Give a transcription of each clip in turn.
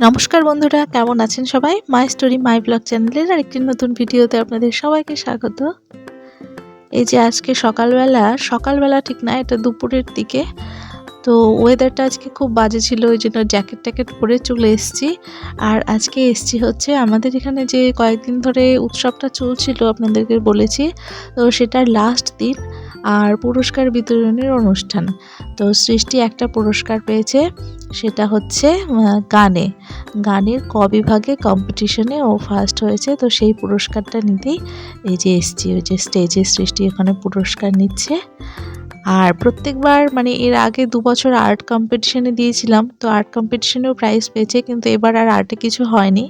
নমস্কার বন্ধুরা, কেমন আছেন সবাই? মাই স্টোরি মাই ব্লগ চ্যানেলের আরেকটি নতুন ভিডিওতে আপনাদের সবাইকে স্বাগত। এই যে আজকে সকালবেলা ঠিক না, এটা দুপুরের দিকে। তো ওয়েদারটা আজকে খুব বাজে ছিল, ওই জন্য জ্যাকেট পরে চলে এসেছি। আর আজকে এসেছি হচ্ছে আমাদের এখানে যে কয়েকদিন ধরে উৎসবটা চলছিল, আপনাদেরকে বলেছি। তো সেটার লাস্ট দিন আর পুরস্কার বিতরণের অনুষ্ঠান। তো সৃষ্টি একটা পুরস্কার পেয়েছে, সেটা হচ্ছে গানের ক বিভাগে কম্পিটিশনে ও ফার্স্ট হয়েছে। তো সেই পুরস্কারটা নিতেই এই যে এসছি, ওই যে স্টেজে সৃষ্টি ওখানে পুরস্কার নিচ্ছে। আর প্রত্যেকবার মানে এর আগে ২ বছর আর্ট কম্পিটিশনে দিয়েছিলাম, তো আর্ট কম্পিটিশনেও প্রাইজ পেয়েছে, কিন্তু এবার আর আর্টে কিছু হয়নি।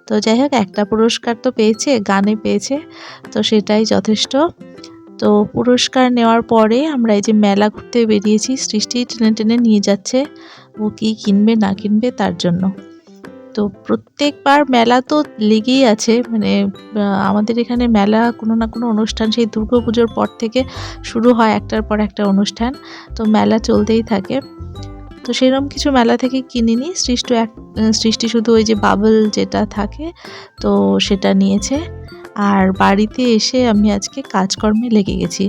তো যাই হোক, একটা পুরস্কার তো পেয়েছে, গানে পেয়েছে, তো সেটাই যথেষ্ট। তো পুরস্কার নেওয়ার পরে আমরা এই যে মেলা ঘুরতে বেরিয়েছি, সৃষ্টি টেনে নিয়ে যাচ্ছে ও কি কিনবে না কিনবে তার জন্য। তো প্রত্যেকবার মেলা তো লেগেই আছে, মানে আমাদের এখানে মেলা কোনো না কোনো অনুষ্ঠান সেই দুর্গাপুজোর পর থেকে শুরু হয়, একটার পর একটা অনুষ্ঠান। তো মেলা চলতেই থাকে। তো সেরকম কিছু মেলা থেকে কিনিনি, সৃষ্টি শুধু ওই যে বাবল যেটা থাকে, তো সেটা নিয়েছে। আর বাড়িতে এসে আমি আজকে কাজকর্মে লেগে গেছি,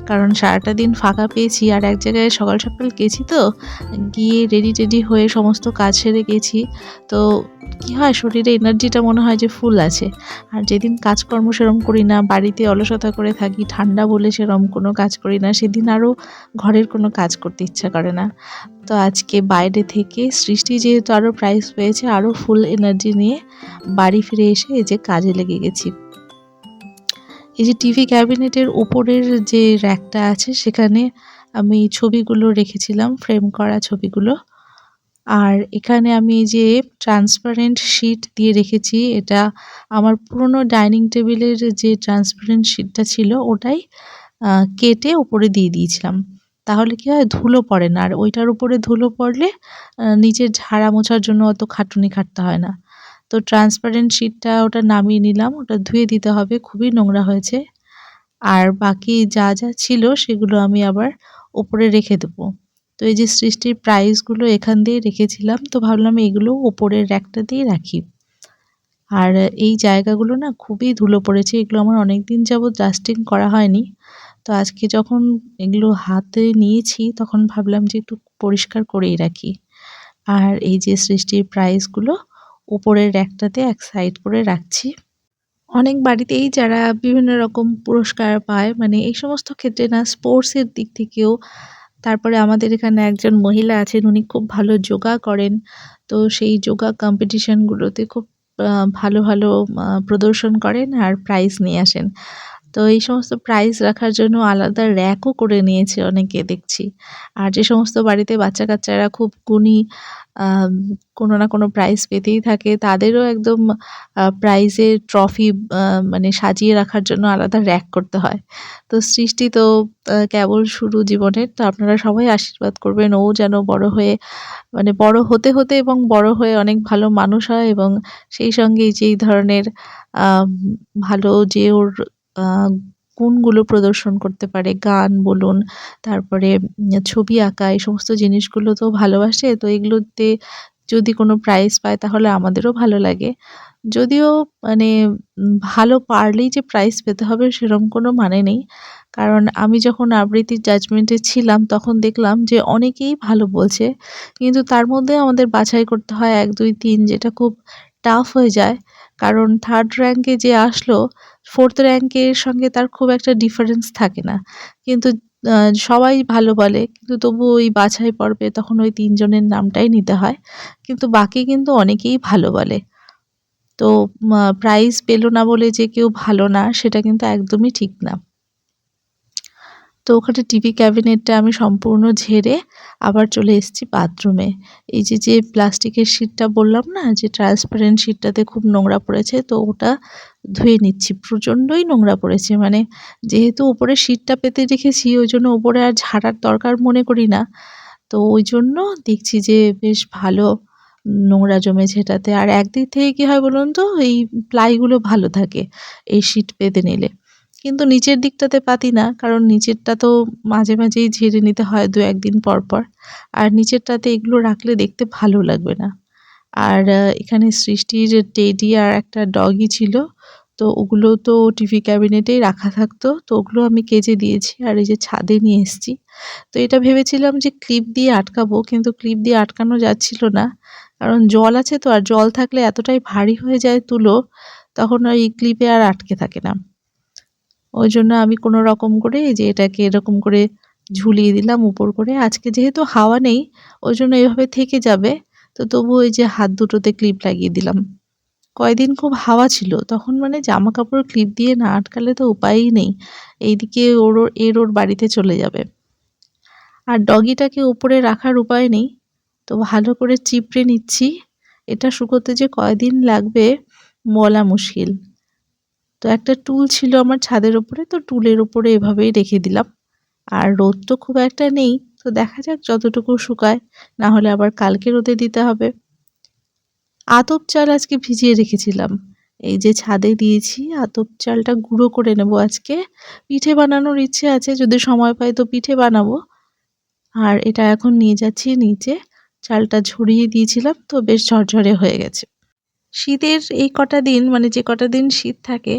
কারণ সারাটা দিন ফাঁকা পেয়েছি। আর এক জায়গায় সকাল সকাল গেছি, তো গিয়ে রেডি হয়ে সমস্ত কাজ সেরে গেছি। তো কি হয়, শরীরে এনার্জিটা মনে হয় যে ফুল আছে। আর যেদিন কাজকর্ম সেরম করি না, বাড়িতে অলসতা করে থাকি, ঠান্ডা বলে সেরম কোনো কাজ করি না, সেদিন আরও ঘরের কোনো কাজ করতে ইচ্ছা করে না। তো আজকে বাইরে থেকে সৃষ্টি যেহেতু আরও প্রাইজ পেয়েছে, আরও ফুল এনার্জি নিয়ে বাড়ি ফিরে এসে এই যে কাজে লেগে গেছি। এই যে টিভি ক্যাবিনেটের ওপরের যে র্যাকটা আছে, সেখানে আমি ছবিগুলো রেখেছিলাম, ফ্রেম করা ছবিগুলো। আর এখানে আমি এই যে ট্রান্সপারেন্ট শিট দিয়ে রেখেছি, এটা আমার পুরনো ডাইনিং টেবিলের যে ট্রান্সপারেন্ট শিটটা ছিল, ওটাই কেটে ওপরে দিয়ে দিয়েছিলাম। তাহলে কি হয়, ধুলো পড়ে না। আর ওইটার উপরে ধুলো পড়লে নিচের ঝাড়া মোছার জন্য অত খাটুনি খাটতে হয় না। তো ট্রান্সপারেন্ট শিটটা ওটা নামিয়ে নিলাম, ওটা ধুয়ে দিতে হবে, খুবই নোংরা হয়েছে। আর বাকি যা ছিল সেগুলো আমি আবার ওপরে রেখে দেবো। তো এই যে সৃষ্টির প্রাইজগুলো এখান দিয়ে রেখেছিলাম, তো ভাবলাম এগুলো ওপরের র্যাকটা দিয়ে রাখি। আর এই জায়গাগুলো না খুবই ধুলো পড়েছে, এগুলো আমার অনেকদিন যাবৎ ডাস্টিং করা হয়নি। তো আজকে যখন এগুলো হাতে নিয়েছি, তখন ভাবলাম যে একটু পরিষ্কার করেই রাখি। আর এই যে সৃষ্টির প্রাইজগুলো উপরের র্যাকটাতে এক সাইড করে রাখছি। অনেক বাড়িতেই যারা বিভিন্ন রকম পুরস্কার পায়, মানে এই সমস্ত ক্ষেত্রে না, স্পোর্টসের দিক থেকেও। তারপরে আমাদের এখানে একজন মহিলা আছেন, উনি খুব ভালো যোগা করেন। তো সেই যোগা কম্পিটিশনগুলোতে খুব ভালো প্রদর্শন করেন আর প্রাইজ নিয়ে আসেন। তো এই সমস্ত প্রাইজ রাখার জন্য আলাদা র‍্যাকও করে নিয়েছে অনেকে দেখছি। আর যে সমস্ত বাড়িতে বাচ্চা-কাচ্চারা খুব গুণী, আম কোনো না কোনো প্রাইজ পেতেই থাকে, তাদেরও একদম প্রাইজের ট্রফি আ মানে সাজিয়ে রাখার জন্য আলাদা র‍্যাক করতে হয়। তো সৃষ্টি তো কেবল শুরু জীবনের। তো আপনারা সবাই আশীর্বাদ করবেন, ও যেন বড় হয়ে, মানে বড় হতে এবং বড় হয়ে অনেক ভালো মানুষ হয়, এবং সেই সঙ্গে এই যে এই ধরনের আম ভালো যে ওর আ গুণগুলো প্রদর্শন করতে পারে, গান বলুন, তারপরে ছবি আঁকা, এই সমস্ত জিনিসগুলো তো ভালোবাসে। তো এগুলোতে যদি কোনো প্রাইজ পায় তাহলে আমাদেরও ভালো লাগে। যদিও মানে ভালো পারলেই যে প্রাইজ পেতে হবে সেরম কোনো মানে নেই। কারণ আমি যখন আবৃত্তির জাজমেন্টে ছিলাম, তখন দেখলাম যে অনেকেই ভালো বলছে। কিন্তু তার মধ্যে আমাদের বাছাই করতে হয় ১, ২, ৩, যেটা খুব টাফ হয়ে যায়। কারণ 3rd র‍্যাংকে যে আসলো, 4th র‍্যাংকের সঙ্গে তার খুব একটা ডিফারেন্স থাকে না। কিন্তু আ সবাই ভালো বলে। কিন্তু তবুও ওই বাছাই পর্বে তখন ওই ৩ জনের নামটাই নিতে হয়। কিন্তু বাকি কিন্তু অনেকেই ভালো বলে। তো প্রাইজ পেল না বলে যে কেউ ভালো না, সেটা কিন্তু একদমই ঠিক না। তো ওখানে টিভি ক্যাবিনেটটা আমি সম্পূর্ণ ঝেড়ে আবার চলে এসেছি বাথরুমে। এই যে প্লাস্টিকের শিটটা বললাম না, যে ট্রান্সপারেন্ট শিটটাতে খুব নোংরা পড়েছে, তো ওটা ধুয়ে নিচ্ছি। প্রচণ্ডই নোংরা পড়েছে, মানে যেহেতু উপরে শিটটা পেতে রেখেছি, ওইজন্য ওপরে আর ঝাড়ার দরকার মনে করি না। তো ওইজন্য দেখছি যে বেশ ভালো নোংরা জমেছে এটাতে। আর একদিক থেকে কি হয় বলুন তো, এই প্লাইগুলো ভালো থাকে এই শিট পেতে নিলে। কিন্তু নিচের দিকটাতে পাতি না, কারণ নিচেরটা তো মাঝেই ঝেড়ে নিতে হয় ২-১ দিন পর। আর নিচেরটাতে এগুলো রাখলে দেখতে ভালো লাগবে না। আর এখানে সৃষ্টির টেডি আর একটা ডগি ছিল, তো ওগুলো তো টিভি ক্যাবিনেটেই রাখা থাকতো, তো ওগুলো আমি কেচে দিয়েছি আর এই যে ছাদে নিয়ে এসেছি। তো এটা ভেবেছিলাম যে ক্লিপ দিয়ে আটকাবো, কিন্তু ক্লিপ দিয়ে আটকানো যাচ্ছিল না, কারণ জল আছে তো, আর জল থাকলে এতটাই ভারী হয়ে যায় তুলো, তখন ওই ক্লিপে আর আটকে থাকে না। ওই জন্য আমি কোনো রকম করে এই যে এটাকে এরকম করে ঝুলিয়ে দিলাম উপর করে। আজকে যেহেতু হাওয়া নেই ওই জন্য এভাবে থেকে যাবে, তো তবু ওই যে হাত দুটোতে ক্লিপ লাগিয়ে দিলাম। কয়দিন খুব হাওয়া ছিল, তখন মানে জামা কাপড় ক্লিপ দিয়ে না আটকালে তো উপায়ই নেই, এইদিকে ওর বাড়িতে চলে যাবে। আর ডগিটাকে উপরে রাখার উপায় নেই, তো ভালো করে চিপড়ে নিচ্ছি। এটা শুকোতে যে কয়দিন লাগবে বলা মুশকিল। তো একটা টুল ছিল আমার ছাদের উপরে, তো টুলের উপরে এভাবেই রেখে দিলাম। আর রোদ তো খুব একটা নেই, তো দেখা যাক যতটুকু শুকায়, না হলে আবার কালকে রোদে দিতে হবে। আতপ চাল আজকে ভিজিয়ে রেখেছিলাম, এই যে ছাদে দিয়েছি। আতপ চালটা গুঁড়ো করে নেব আজকে, পিঠে বানানোর ইচ্ছে আছে, যদি সময় পাই তো পিঠে বানাবো। আর এটা এখন নিয়ে যাচ্ছি নিচে, চালটা ঝরিয়ে দিয়েছিলাম তো বেশ ঝরঝরে হয়ে গেছে। শীতের এই কটা দিন, মানে যে কটা দিন শীত থাকে,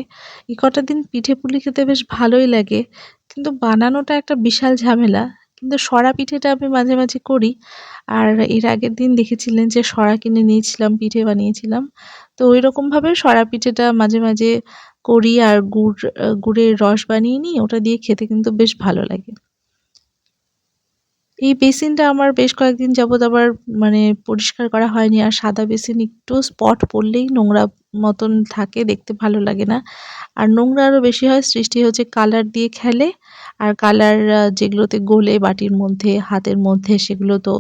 এই কটা দিন পিঠে পুলি খেতে বেশ ভালোই লাগে, কিন্তু বানানোটা একটা বিশাল ঝামেলা। কিন্তু সরা পিঠেটা আমি মাঝে মাঝে করি, আর এর আগের দিন দেখেছিলেন যে সরা কিনে নিয়েছিলাম, পিঠে বানিয়েছিলাম। তো ওই রকমভাবে সরা পিঠেটা মাঝে মাঝে করি, আর গুড়ের রস বানিয়ে নিই, ওটা দিয়ে খেতে কিন্তু বেশ ভালো লাগে। এই বেসিনটা আমার বেশ কয়েকদিন যাবৎ আবার মানে পরিষ্কার করা হয়নি, আর সাদা বেসিন একটু স্পট পড়লেই নোংরা মতন থাকে, দেখতে ভালো লাগে না। আর নোংরা আরও বেশি হয়, সৃষ্টি হচ্ছে কালার দিয়ে খেলে, আর কালার যেগুলোতে গোলে বাটির মধ্যে হাতের মধ্যে, সেগুলো তো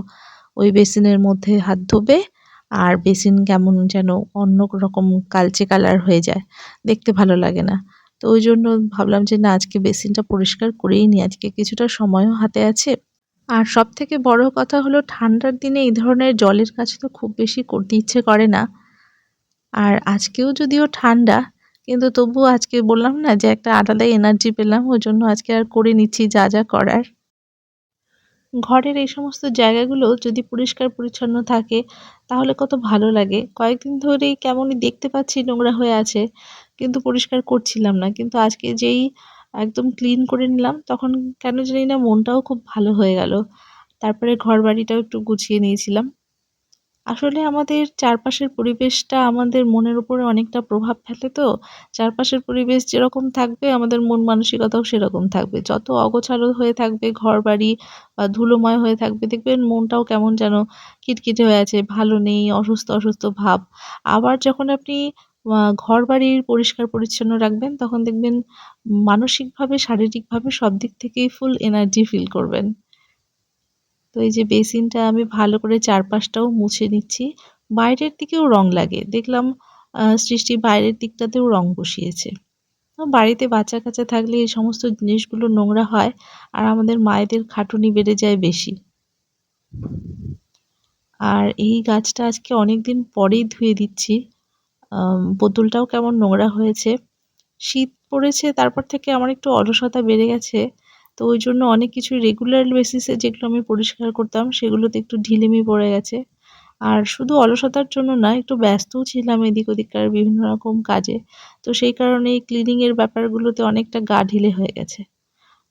ওই বেসিনের মধ্যে হাত ধোবে, আর বেসিন কেমন যেন অন্য রকম কালচে কালার হয়ে যায়, দেখতে ভালো লাগে না। তো ওই জন্য ভাবলাম যে না, আজকে বেসিনটা পরিষ্কার করেই নিই, আজকে কিছুটা সময়ও হাতে আছে। আর সবথেকে বড় কথা হলো, ঠান্ডার দিনে এই ধরনের জলের কাজ তো খুব বেশি করতে ইচ্ছে করে না। আর আজকেও যদিও ঠান্ডা, কিন্তু তবুও আজকে বললাম না যে একটা আলাদাই এনার্জি পেলাম, ওই জন্য আজকে আর করে নিচ্ছি যা যা করার। ঘরের এই সমস্ত জায়গাগুলো যদি পরিষ্কার পরিচ্ছন্ন থাকে তাহলে কত ভালো লাগে। কয়েকদিন ধরেই কেমনই দেখতে পাচ্ছি নোংরা হয়ে আছে, কিন্তু পরিষ্কার করছিলাম না। কিন্তু আজকে যেই একদম ক্লিন করে নিলাম, তখন কেন জানি না মনটাও খুব ভালো হয়ে গেল। তারপরে ঘরবাড়িটাও একটু গুছিয়ে নিয়েছিলাম। আসলে আমাদের চারপাশের পরিবেশটা আমাদের মনের উপরে অনেকটা প্রভাব ফেলে তো। চারপাশের পরিবেশ যেরকম থাকবে আমাদের মন মানসিকতাও সেরকম থাকবে। যত অগোছালো হয়ে থাকবে ঘরবাড়ি বা ধুলোময় হয়ে থাকবে, দেখবেন মনটাও কেমন যেন খিটখিটে হয়ে আছে, ভালো নেই, অসুস্থ, অসুস্থ ভাব। আবার যখন আপনি ঘরবাড়ি পরিষ্কার পরিচ্ছন্ন রাখবেন, তখন দেখবেন মানসিকভাবে, শারীরিকভাবে সব দিক থেকেই ফুল এনার্জি ফিল করবেন। তো এই যে বেসিনটা আমি ভালো করে চারপাশটাও মুছে নিচ্ছি। বাইরের দিকেও রং লাগে। দেখলাম সৃষ্টি বাইরের দিকটাতেও রং বসিয়েছে। বাড়িতে বাচ্চা-কাচ্চা থাকলে এই সমস্ত জিনিসগুলো নোংরা হয়, আর আমাদের মায়েদের খাটুনি বেড়ে যায় বেশি। আর এই গাছটা আজকে অনেকদিন পরেই ধুয়ে দিচ্ছি। বোতলটাও কেমন নোংরা হয়েছে। শীত পড়েছে, তারপর থেকে আমার একটু অলসতা বেড়ে গেছে। তো ওই জন্য অনেক কিছু রেগুলার বেসিসে যেগুলো আমি পরিষ্কার করতাম সেগুলোতে একটু ঢিলেমি পড়ে গেছে। আর শুধু অলসতার জন্য না, একটু ব্যস্তও ছিলাম এদিক ওদিককার বিভিন্ন রকম কাজে। তো সেই কারণে এই ক্লিনিং এর ব্যাপারগুলোতে অনেকটা গা ঢিলে হয়ে গেছে।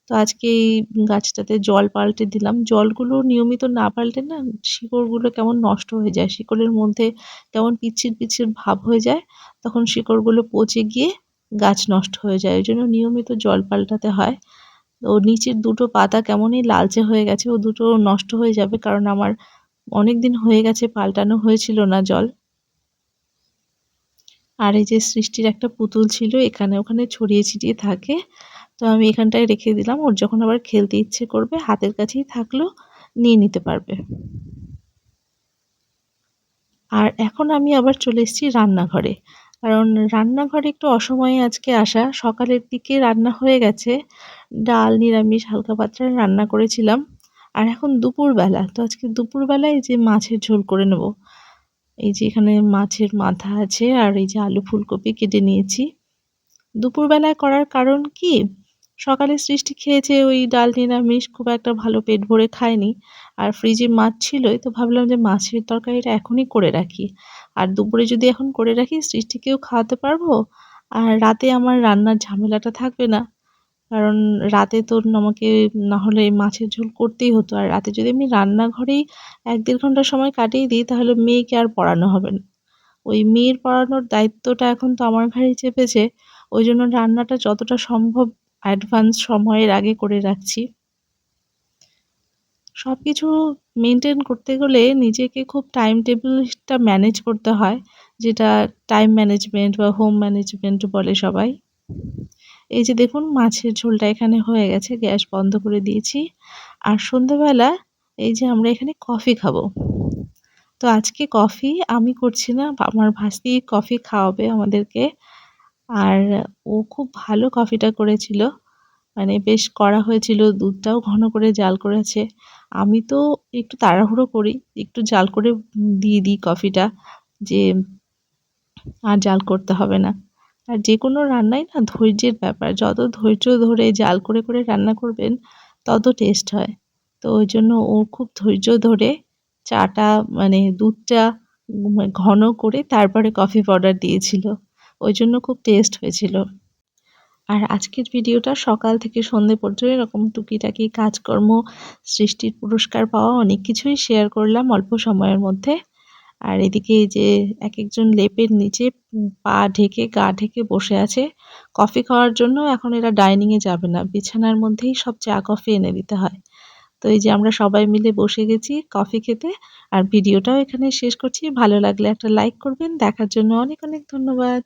তো আজকে এই গাছটাতে জল পাল্টে দিলাম। জলগুলো নিয়মিত না পাল্টে না শিকড়গুলো কেমন নষ্ট হয়ে যায়। শিকড়ের মধ্যে কেমন পিচ্ছিল, পিচ্ছিল ভাব হয়ে যায়। তখন শিকড়গুলো পচে গিয়ে গাছ নষ্ট হয়ে যায়। ওইজন্য নিয়মিত জল পাল্টাতে হয়। ও নিচের দুটো পাতা কেমনই লালচে হয়ে গেছে, ও দুটো নষ্ট হয়ে যাবে, কারণ আমার অনেকদিন হয়ে গেছে পাল্টানো হয়েছিল না জল। আর এই যে সৃষ্টির একটা পুতুল ছিল, এখানে ওখানে ছড়িয়ে ছিটিয়ে থাকে, তো আমি এখানটায় রেখে দিলাম। ওর যখন আবার খেলতে ইচ্ছে করবে হাতের কাছেই থাকলো, নিয়ে নিতে পারবে। আর এখন আমি আবার চলে এসেছি রান্নাঘরে, কারণ রান্নাঘরে একটু অসময়ে আজকে আসা। সকালের দিকে রান্না হয়ে গেছে, ডাল নিরামিষ হালকা পাতলা রান্না করেছিলাম। আর এখন দুপুরবেলা, তো আজকে দুপুরবেলায় যে মাছের ঝোল করে নেব। এই যে এখানে মাছের মাথা আছে, আর এই যে আলু ফুলকপি কেটে নিয়েছি। দুপুরবেলায় করার কারণ কি, সকালে সৃষ্টি খেয়েছে ওই ডাল নিরামিষ, খুব একটা ভালো পেট ভরে খায়নি। আর ফ্রিজে মাছ ছিলই, তো ভাবলাম যে মাছের তরকারিটা এখনই করে রাখি। আর দুপুরে যদি এখন করে রাখি সৃষ্টিকেও খাওয়াতে পারবো। আর রাতে আমার রান্নার ঝামেলাটা থাকবে না। কারণ রাতে তো আমাকে না হলে মাছের ঝোল করতেই হতো। আর রাতে যদি আমি রান্নাঘরেই ১-১.৫ ঘন্টা সময় কাটিয়ে দিই তাহলে মেয়েকে আর পড়ানো হবে না। ওই মেয়ের পড়ানোর দায়িত্বটা এখন তো আমার ঘাড়েই চেপেছে। ওইজন্য রান্নাটা যতটা সম্ভব অ্যাডভান্স সময়ের আগে করে রাখছি। সবকিছু মেইনটেইন করতে গেলে নিজেকে খুব টাইম টেবিলটা ম্যানেজ করতে হয়। যেটা টাইম ম্যানেজমেন্ট বা হোম ম্যানেজমেন্ট বলে সবাই। এই যে দেখুন মাছের ঝোলটা এখানে হয়ে গেছে, গ্যাস বন্ধ করে দিয়েছি। আর সন্ধ্যেবেলা এই যে আমরা এখানে কফি খাবো। তো আজকে কফি আমি করছি না, আমার ভাস্তি কফি খাওয়াবে আমাদেরকে। আর ও খুব ভালো কফিটা করেছিল। মানে বেশ কড়া হয়েছিল, দুধটাও ঘন করে জাল করেছে। আমি তো একটু তাড়াহুড়ো করি, একটু জাল করে দিয়ে দিই কফিটা, যে আর জাল করতে হবে না। আর যেকোনো রান্নাই না ধৈর্যের ব্যাপার। যত ধৈর্য ধরে জাল করে, করে রান্না করবেন তত টেস্ট হয়। তো ওইজন্য ও খুব ধৈর্য ধরে চাটা মানে দুধটা ঘন করে তারপরে কফি পাউডার দিয়েছিল। ওইজন্য খুব টেস্ট হয়েছিল। আর আজকের ভিডিওটা সকাল থেকে সন্ধ্যে পর্যন্ত এরকম টুকিটাকি কাজকর্ম, সৃষ্টির পুরস্কার পাওয়া অনেক কিছুই শেয়ার করলাম অল্প সময়ের মধ্যে। আর এদিকে এই যে একেকজন লেপের নিচে পা ঢেকে গা ঢেকে বসে আছে কফি খাওয়ার জন্য। এখন এরা ডাইনিংয়ে যাবে না, বিছানার মধ্যেই সব চা কফি এনে দিতে হয়। তো এই যে আমরা সবাই মিলে বসে গেছি কফি খেতে। আর ভিডিওটাও এখানে শেষ করছি। ভালো লাগলে একটা লাইক করবেন। দেখার জন্য অনেক অনেক ধন্যবাদ।